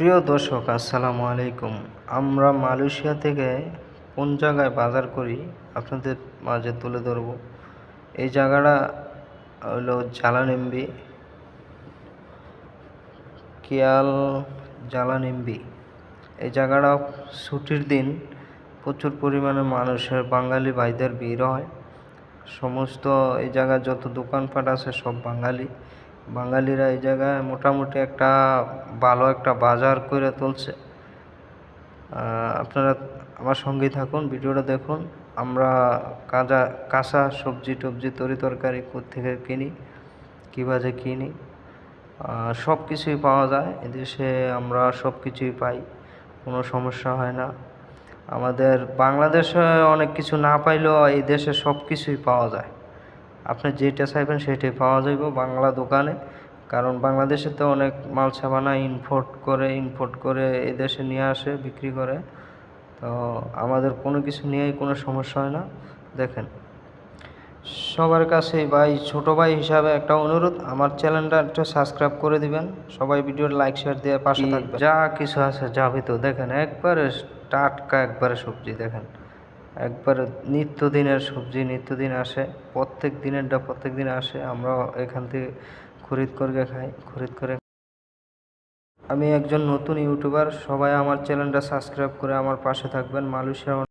প্রিয় দর্শক, আসসালামু আলাইকুম। আমরা মালয়েশিয়া থেকে কোন জায়গায় বাজার করি আপনাদের মাঝে তুলে ধরব। এই জায়গাটা হলো জালানিম্বি, কিয়াল জালানিম্বি। এই জায়গাটা ছুটির দিন প্রচুর পরিমাণে মানুষের বাঙালি ভাইদের ভিড় হয়। সমস্ত এই জায়গায় যত দোকানপাট আছে সব বাঙালিরা এই জায়গায় মোটামুটি একটা ভালো একটা বাজার করে তুলছে। আপনারা আমার সঙ্গেই থাকুন, ভিডিওটা দেখুন। আমরা কাঁচা সবজি টবজি তরকারি কোত্থেকে কিনি, কীভাবে কিনি, সব কিছুই পাওয়া যায় এদেশে। আমরা সব কিছুই পাই, কোনো সমস্যা হয় না। আমাদের বাংলাদেশে অনেক কিছু না পাইলেও এই দেশে সব কিছুই পাওয়া যায়। আপনি যেটা চাইবেন সেটাই পাওয়া যাবে বাংলা দোকানে। কারণ বাংলাদেশে তো অনেক মাল সাবানা ইম্পোর্ট করে এই দেশে নিয়ে আসে, বিক্রি করে। তো আমাদের কোনো কিছু নিয়েই কোনো সমস্যা হয় না। দেখেন, সবার কাছেই ভাই, ছোটো ভাই হিসাবে একটা অনুরোধ, আমার চ্যানেলটা একটু সাবস্ক্রাইব করে দিবেন। সবাই ভিডিওর লাইক শেয়ার দিয়ে পাশে থাকবেন। যা কিছু আছে যাবে তো দেখেন, একবারে টাটকা একবারে সবজি দেখেন, একবারে নিত্যদিনের সবজি নিত্যদিন আসে, প্রত্যেক দিন আসে। আমরা এখান থেকে খরিদ করে আমি একজন নতুন ইউটিউবার, সবাই আমার চ্যানেলটা সাবস্ক্রাইব করে আমার পাশে থাকবেন। মালয়েশিয়া